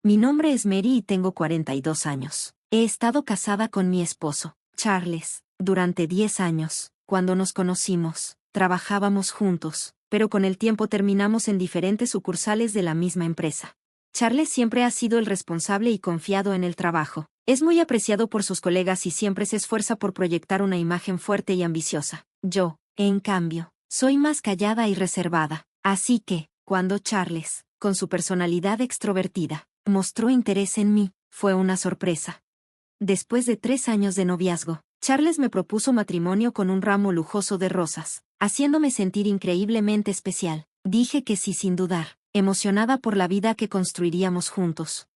Mi nombre es Mary y tengo 42 años. He estado casada con mi esposo, Charles, durante 10 años. Cuando nos conocimos, trabajábamos juntos, pero con el tiempo terminamos en diferentes sucursales de la misma empresa. Charles siempre ha sido el responsable y confiado en el trabajo. Es muy apreciado por sus colegas y siempre se esfuerza por proyectar una imagen fuerte y ambiciosa. Yo, en cambio, soy más callada y reservada. Así que, cuando Charles, con su personalidad extrovertida, mostró interés en mí, fue una sorpresa. Después de 3 años de noviazgo, Charles me propuso matrimonio con un ramo lujoso de rosas, haciéndome sentir increíblemente especial. Dije que sí sin dudar, emocionada por la vida que construiríamos juntos.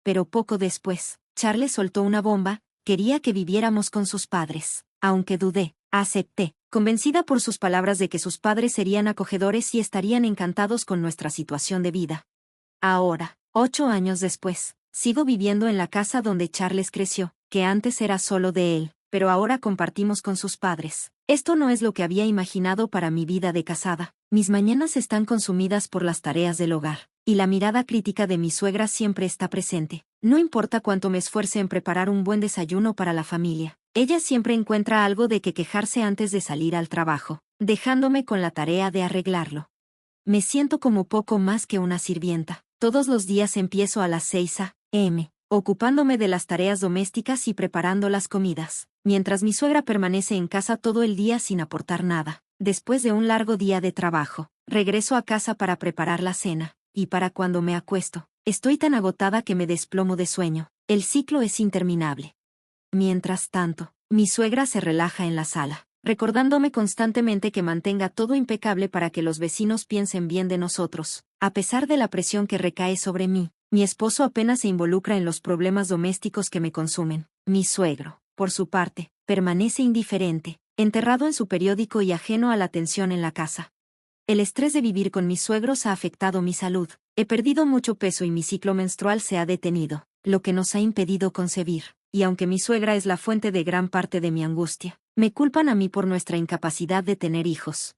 Pero poco después, Charles soltó una bomba: quería que viviéramos con sus padres. Aunque dudé, acepté, convencida por sus palabras de que sus padres serían acogedores y estarían encantados con nuestra situación de vida. Ahora, 8 años después, sigo viviendo en la casa donde Charles creció, que antes era solo de él, pero ahora compartimos con sus padres. Esto no es lo que había imaginado para mi vida de casada. Mis mañanas están consumidas por las tareas del hogar, y la mirada crítica de mi suegra siempre está presente. No importa cuánto me esfuerce en preparar un buen desayuno para la familia, ella siempre encuentra algo de que quejarse antes de salir al trabajo, dejándome con la tarea de arreglarlo. Me siento como poco más que una sirvienta. Todos los días empiezo a las 6 a.m., ocupándome de las tareas domésticas y preparando las comidas, mientras mi suegra permanece en casa todo el día sin aportar nada. Después de un largo día de trabajo, regreso a casa para preparar la cena, y para cuando me acuesto, estoy tan agotada que me desplomo de sueño. El ciclo es interminable. Mientras tanto, mi suegra se relaja en la sala, recordándome constantemente que mantenga todo impecable para que los vecinos piensen bien de nosotros. A pesar de la presión que recae sobre mí, mi esposo apenas se involucra en los problemas domésticos que me consumen. Mi suegro, por su parte, permanece indiferente, enterrado en su periódico y ajeno a la tensión en la casa. El estrés de vivir con mis suegros ha afectado mi salud. He perdido mucho peso y mi ciclo menstrual se ha detenido, lo que nos ha impedido concebir. Y aunque mi suegra es la fuente de gran parte de mi angustia, me culpan a mí por nuestra incapacidad de tener hijos.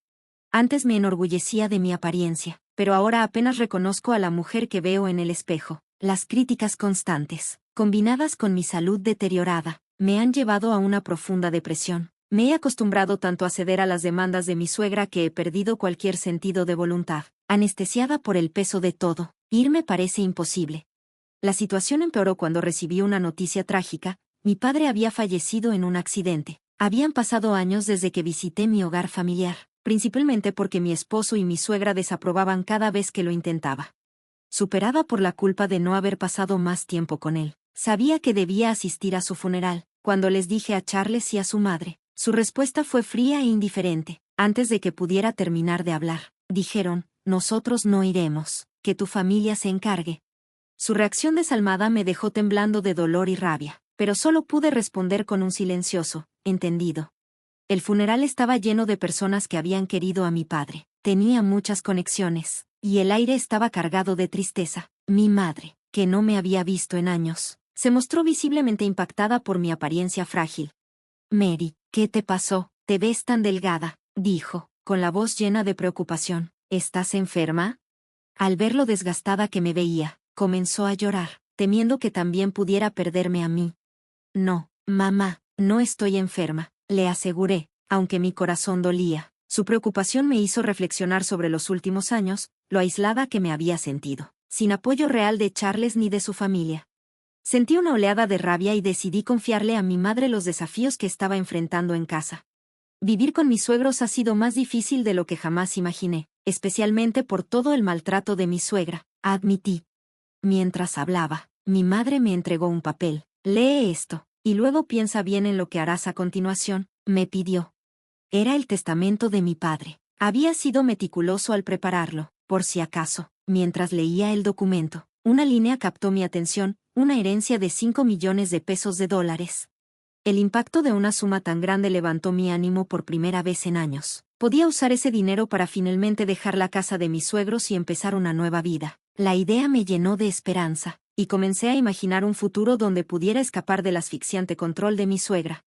Antes me enorgullecía de mi apariencia, pero ahora apenas reconozco a la mujer que veo en el espejo. Las críticas constantes, combinadas con mi salud deteriorada, me han llevado a una profunda depresión. Me he acostumbrado tanto a ceder a las demandas de mi suegra que he perdido cualquier sentido de voluntad. Anestesiada por el peso de todo, irme parece imposible. La situación empeoró cuando recibí una noticia trágica: mi padre había fallecido en un accidente. Habían pasado años desde que visité mi hogar familiar, principalmente porque mi esposo y mi suegra desaprobaban cada vez que lo intentaba. Superada por la culpa de no haber pasado más tiempo con él, sabía que debía asistir a su funeral. Cuando les dije a Charles y a su madre, su respuesta fue fría e indiferente. Antes de que pudiera terminar de hablar, dijeron: nosotros no iremos, que tu familia se encargue. Su reacción desalmada me dejó temblando de dolor y rabia, pero solo pude responder con un silencioso entendido. El funeral estaba lleno de personas que habían querido a mi padre. Tenía muchas conexiones, y el aire estaba cargado de tristeza. Mi madre, que no me había visto en años, se mostró visiblemente impactada por mi apariencia frágil. Mary, ¿qué te pasó? Te ves tan delgada, dijo, con la voz llena de preocupación. ¿Estás enferma? Al ver lo desgastada que me veía, comenzó a llorar, temiendo que también pudiera perderme a mí. No, mamá, no estoy enferma, le aseguré, aunque mi corazón dolía. Su preocupación me hizo reflexionar sobre los últimos años, lo aislada que me había sentido, sin apoyo real de Charles ni de su familia. Sentí una oleada de rabia y decidí confiarle a mi madre los desafíos que estaba enfrentando en casa. Vivir con mis suegros ha sido más difícil de lo que jamás imaginé, especialmente por todo el maltrato de mi suegra, admití. Mientras hablaba, mi madre me entregó un papel. Lee esto, y luego piensa bien en lo que harás a continuación, me pidió. Era el testamento de mi padre. Había sido meticuloso al prepararlo, por si acaso. Mientras leía el documento, una línea captó mi atención: una herencia de 5 millones de pesos de dólares. El impacto de una suma tan grande levantó mi ánimo por primera vez en años. Podía usar ese dinero para finalmente dejar la casa de mis suegros y empezar una nueva vida. La idea me llenó de esperanza, y comencé a imaginar un futuro donde pudiera escapar del asfixiante control de mi suegra.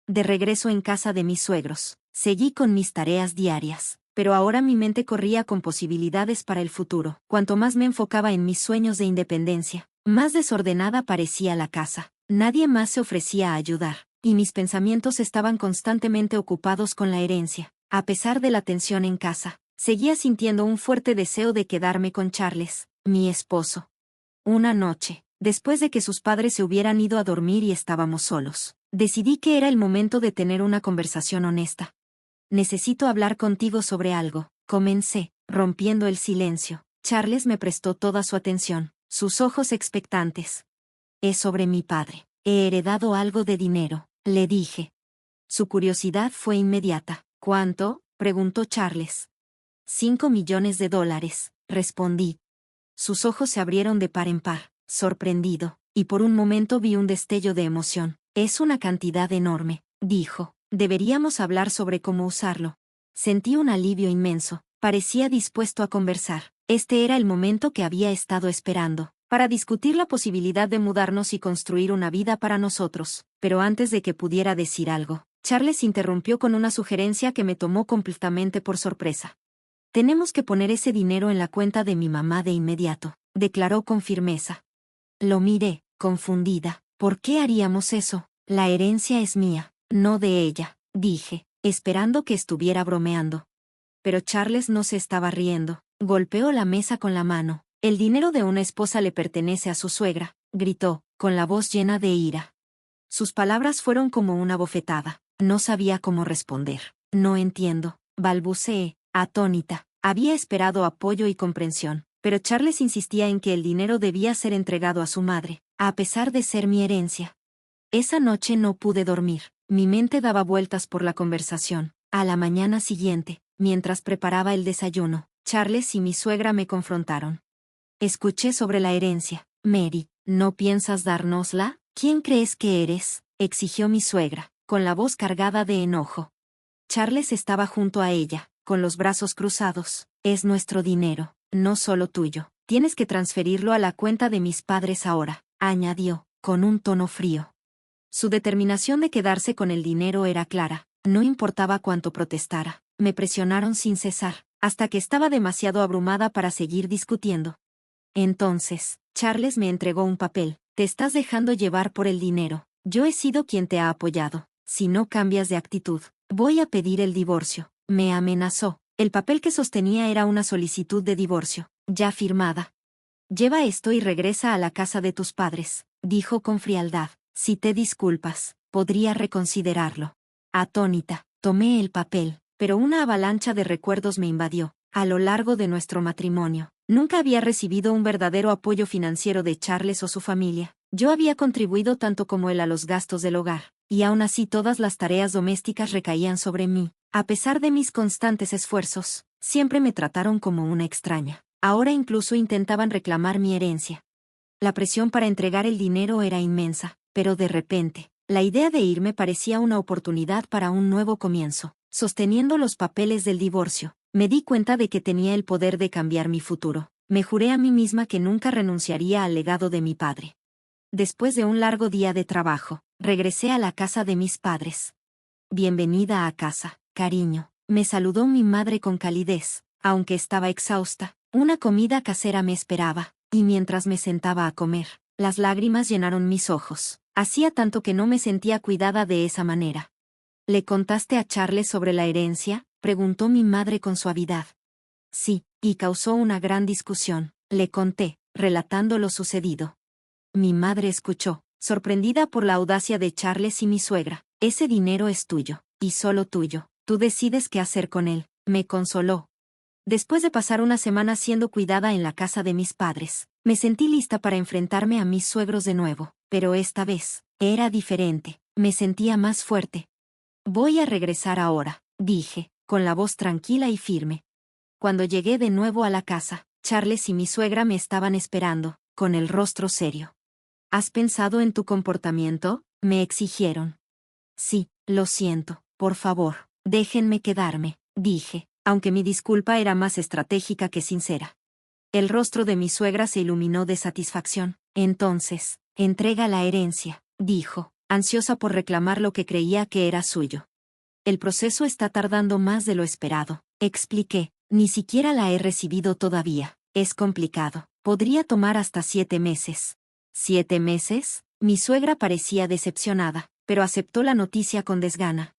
De regreso en casa de mis suegros, seguí con mis tareas diarias, pero ahora mi mente corría con posibilidades para el futuro. Cuanto más me enfocaba en mis sueños de independencia, Más desordenada parecía la casa. Nadie más se ofrecía a ayudar, y mis pensamientos estaban constantemente ocupados con la herencia. A pesar de la tensión en casa, seguía sintiendo un fuerte deseo de quedarme con Charles, mi esposo. Una noche, después de que sus padres se hubieran ido a dormir y estábamos solos, decidí que era el momento de tener una conversación honesta. Necesito hablar contigo sobre algo, comencé, rompiendo el silencio. Charles me prestó toda su atención, sus ojos expectantes. Es sobre mi padre. He heredado algo de dinero, le dije. Su curiosidad fue inmediata. ¿Cuánto?, preguntó Charles. $5 millones, respondí. Sus ojos se abrieron de par en par, sorprendido, y por un momento vi un destello de emoción. Es una cantidad enorme, dijo. Deberíamos hablar sobre cómo usarlo. Sentí un alivio inmenso. Parecía dispuesto a conversar. Este era el momento que había estado esperando, para discutir la posibilidad de mudarnos y construir una vida para nosotros. Pero antes de que pudiera decir algo, Charles interrumpió con una sugerencia que me tomó completamente por sorpresa. Tenemos que poner ese dinero en la cuenta de mi mamá de inmediato, declaró con firmeza. Lo miré, confundida. ¿Por qué haríamos eso? La herencia es mía, no de ella, dije, esperando que estuviera bromeando. Pero Charles no se estaba riendo. Golpeó la mesa con la mano. El dinero de una esposa le pertenece a su suegra, gritó, con la voz llena de ira. Sus palabras fueron como una bofetada. No sabía cómo responder. No entiendo, balbuceé, atónita. Había esperado apoyo y comprensión, pero Charles insistía en que el dinero debía ser entregado a su madre, a pesar de ser mi herencia. Esa noche no pude dormir. Mi mente daba vueltas por la conversación. A la mañana siguiente, mientras preparaba el desayuno, Charles y mi suegra me confrontaron. Escuché sobre la herencia. Mary, ¿no piensas dárnosla? ¿Quién crees que eres?, exigió mi suegra, con la voz cargada de enojo. Charles estaba junto a ella, con los brazos cruzados. Es nuestro dinero, no solo tuyo. Tienes que transferirlo a la cuenta de mis padres ahora, añadió, con un tono frío. Su determinación de quedarse con el dinero era clara. No importaba cuánto protestara. Me presionaron sin cesar, hasta que estaba demasiado abrumada para seguir discutiendo. Entonces, Charles me entregó un papel. Te estás dejando llevar por el dinero. Yo he sido quien te ha apoyado. Si no cambias de actitud, voy a pedir el divorcio. Me amenazó. El papel que sostenía era una solicitud de divorcio, ya firmada. Lleva esto y regresa a la casa de tus padres, dijo con frialdad. Si te disculpas, podría reconsiderarlo. Atónita, tomé el papel, pero una avalancha de recuerdos me invadió. A lo largo de nuestro matrimonio, nunca había recibido un verdadero apoyo financiero de Charles o su familia. Yo había contribuido tanto como él a los gastos del hogar, y aún así todas las tareas domésticas recaían sobre mí. A pesar de mis constantes esfuerzos, siempre me trataron como una extraña. Ahora incluso intentaban reclamar mi herencia. La presión para entregar el dinero era inmensa, pero de repente, la idea de irme parecía una oportunidad para un nuevo comienzo. Sosteniendo los papeles del divorcio, me di cuenta de que tenía el poder de cambiar mi futuro. Me juré a mí misma que nunca renunciaría al legado de mi padre. Después de un largo día de trabajo, regresé a la casa de mis padres. Bienvenida a casa, cariño, me saludó mi madre con calidez, aunque estaba exhausta. Una comida casera me esperaba, y mientras me sentaba a comer, las lágrimas llenaron mis ojos. Hacía tanto que no me sentía cuidada de esa manera. ¿Le contaste a Charles sobre la herencia?, preguntó mi madre con suavidad. Sí, y causó una gran discusión. Le conté, relatando lo sucedido. Mi madre escuchó, sorprendida por la audacia de Charles y mi suegra. Ese dinero es tuyo, y solo tuyo. Tú decides qué hacer con él, me consoló. Después de pasar una semana siendo cuidada en la casa de mis padres, me sentí lista para enfrentarme a mis suegros de nuevo, pero esta vez, era diferente, me sentía más fuerte. Voy a regresar ahora, dije, con la voz tranquila y firme. Cuando llegué de nuevo a la casa, Charles y mi suegra me estaban esperando, con el rostro serio. ¿Has pensado en tu comportamiento?, me exigieron. Sí, lo siento, por favor, déjenme quedarme, dije, aunque mi disculpa era más estratégica que sincera. El rostro de mi suegra se iluminó de satisfacción. Entonces, entrega la herencia, dijo, ansiosa por reclamar lo que creía que era suyo. El proceso está tardando más de lo esperado, expliqué, ni siquiera la he recibido todavía. Es complicado, podría tomar hasta 7 meses. ¿7 meses? Mi suegra parecía decepcionada, pero aceptó la noticia con desgana.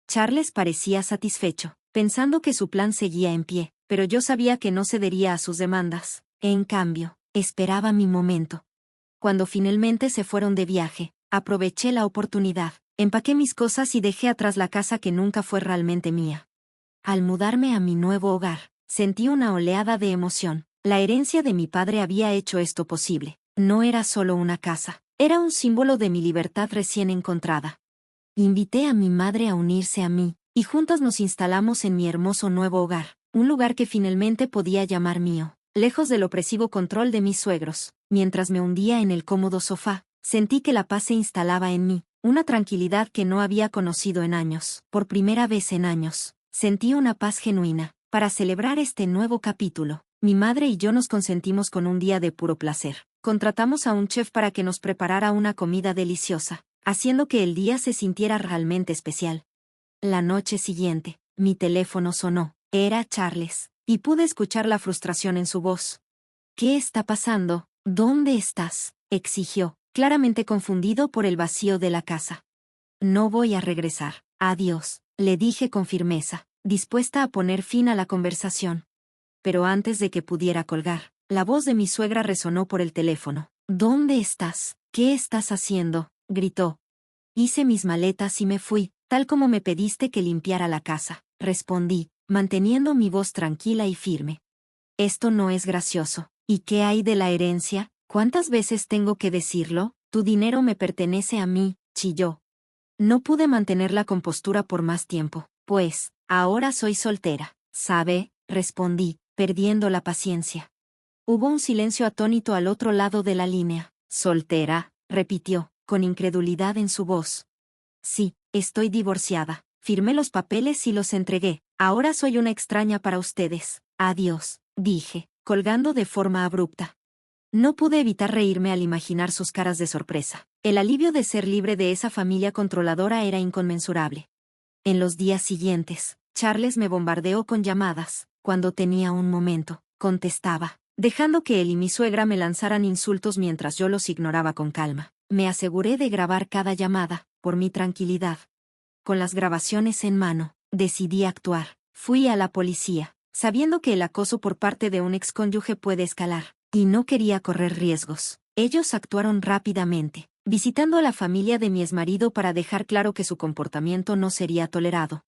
Charles parecía satisfecho, pensando que su plan seguía en pie, pero yo sabía que no cedería a sus demandas. En cambio, esperaba mi momento. Cuando finalmente se fueron de viaje, aproveché la oportunidad, empaqué mis cosas y dejé atrás la casa que nunca fue realmente mía. Al mudarme a mi nuevo hogar, sentí una oleada de emoción. La herencia de mi padre había hecho esto posible. No era solo una casa, era un símbolo de mi libertad recién encontrada. Invité a mi madre a unirse a mí, y juntas nos instalamos en mi hermoso nuevo hogar, un lugar que finalmente podía llamar mío, lejos del opresivo control de mis suegros. Mientras me hundía en el cómodo sofá, sentí que la paz se instalaba en mí, una tranquilidad que no había conocido en años. Por primera vez en años, sentí una paz genuina. Para celebrar este nuevo capítulo, mi madre y yo nos consentimos con un día de puro placer. Contratamos a un chef para que nos preparara una comida deliciosa, haciendo que el día se sintiera realmente especial. La noche siguiente, mi teléfono sonó. Era Charles, y pude escuchar la frustración en su voz. ¿Qué está pasando? ¿Dónde estás?, exigió, claramente confundido por el vacío de la casa. No voy a regresar. Adiós, le dije con firmeza, dispuesta a poner fin a la conversación. Pero antes de que pudiera colgar, la voz de mi suegra resonó por el teléfono. ¿Dónde estás? ¿Qué estás haciendo?, gritó. Hice mis maletas y me fui, tal como me pediste que limpiara la casa, respondí, manteniendo mi voz tranquila y firme. Esto no es gracioso. ¿Y qué hay de la herencia? ¿Cuántas veces tengo que decirlo? Tu dinero me pertenece a mí, chilló. No pude mantener la compostura por más tiempo, pues, ahora soy soltera, ¿sabe?, respondí, perdiendo la paciencia. Hubo un silencio atónito al otro lado de la línea. ¿Soltera?, repitió, con incredulidad en su voz. Sí, estoy divorciada. Firmé los papeles y los entregué. Ahora soy una extraña para ustedes. Adiós, dije, colgando de forma abrupta. No pude evitar reírme al imaginar sus caras de sorpresa. El alivio de ser libre de esa familia controladora era inconmensurable. En los días siguientes, Charles me bombardeó con llamadas. Cuando tenía un momento, contestaba, dejando que él y mi suegra me lanzaran insultos mientras yo los ignoraba con calma. Me aseguré de grabar cada llamada, por mi tranquilidad. Con las grabaciones en mano, decidí actuar. Fui a la policía, sabiendo que el acoso por parte de un excónyuge puede escalar, y no quería correr riesgos. Ellos actuaron rápidamente, visitando a la familia de mi exmarido para dejar claro que su comportamiento no sería tolerado.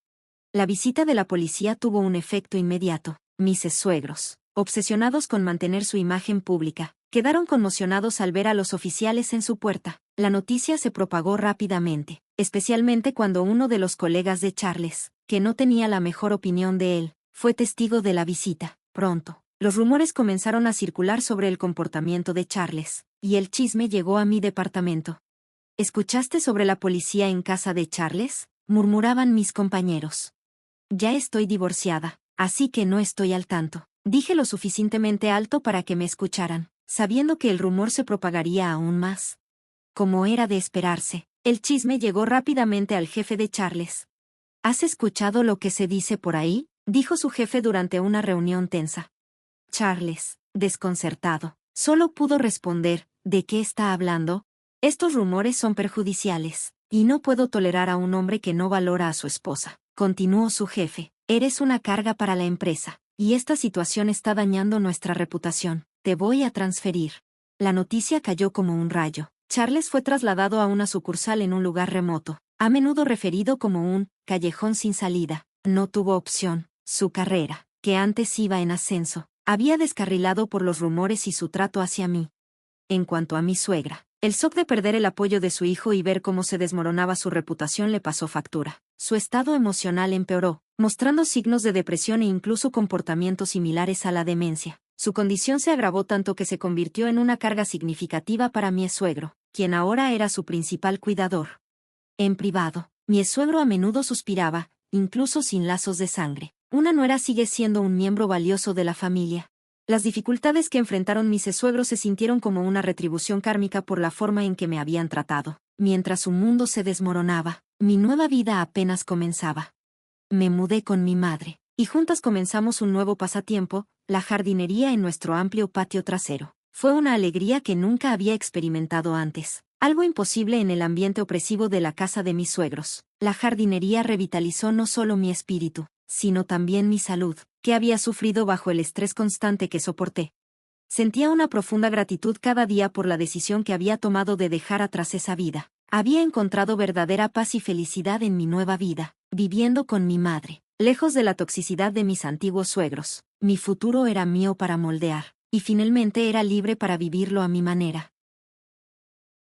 La visita de la policía tuvo un efecto inmediato. Mis suegros, obsesionados con mantener su imagen pública, quedaron conmocionados al ver a los oficiales en su puerta. La noticia se propagó rápidamente, especialmente cuando uno de los colegas de Charles, que no tenía la mejor opinión de él, fue testigo de la visita. Pronto, los rumores comenzaron a circular sobre el comportamiento de Charles, y el chisme llegó a mi departamento. ¿Escuchaste sobre la policía en casa de Charles?, murmuraban mis compañeros. Ya estoy divorciada, así que no estoy al tanto. Dije lo suficientemente alto para que me escucharan, sabiendo que el rumor se propagaría aún más. Como era de esperarse, el chisme llegó rápidamente al jefe de Charles. ¿Has escuchado lo que se dice por ahí?, dijo su jefe durante una reunión tensa. Charles, desconcertado, solo pudo responder, ¿de qué está hablando? Estos rumores son perjudiciales, y no puedo tolerar a un hombre que no valora a su esposa. Continuó su jefe, eres una carga para la empresa, y esta situación está dañando nuestra reputación. Te voy a transferir. La noticia cayó como un rayo. Charles fue trasladado a una sucursal en un lugar remoto, a menudo referido como un callejón sin salida. No tuvo opción. Su carrera, que antes iba en ascenso, había descarrilado por los rumores y su trato hacia mí. En cuanto a mi suegra, el shock de perder el apoyo de su hijo y ver cómo se desmoronaba su reputación le pasó factura. Su estado emocional empeoró, mostrando signos de depresión e incluso comportamientos similares a la demencia. Su condición se agravó tanto que se convirtió en una carga significativa para mi suegro, quien ahora era su principal cuidador. En privado, mi suegro a menudo suspiraba, incluso sin lazos de sangre. Una nuera sigue siendo un miembro valioso de la familia. Las dificultades que enfrentaron mis suegros se sintieron como una retribución kármica por la forma en que me habían tratado. Mientras su mundo se desmoronaba, mi nueva vida apenas comenzaba. Me mudé con mi madre, y juntas comenzamos un nuevo pasatiempo, la jardinería en nuestro amplio patio trasero. Fue una alegría que nunca había experimentado antes. Algo imposible en el ambiente opresivo de la casa de mis suegros. La jardinería revitalizó no solo mi espíritu, sino también mi salud, que había sufrido bajo el estrés constante que soporté. Sentía una profunda gratitud cada día por la decisión que había tomado de dejar atrás esa vida. Había encontrado verdadera paz y felicidad en mi nueva vida, viviendo con mi madre, lejos de la toxicidad de mis antiguos suegros. Mi futuro era mío para moldear, y finalmente era libre para vivirlo a mi manera.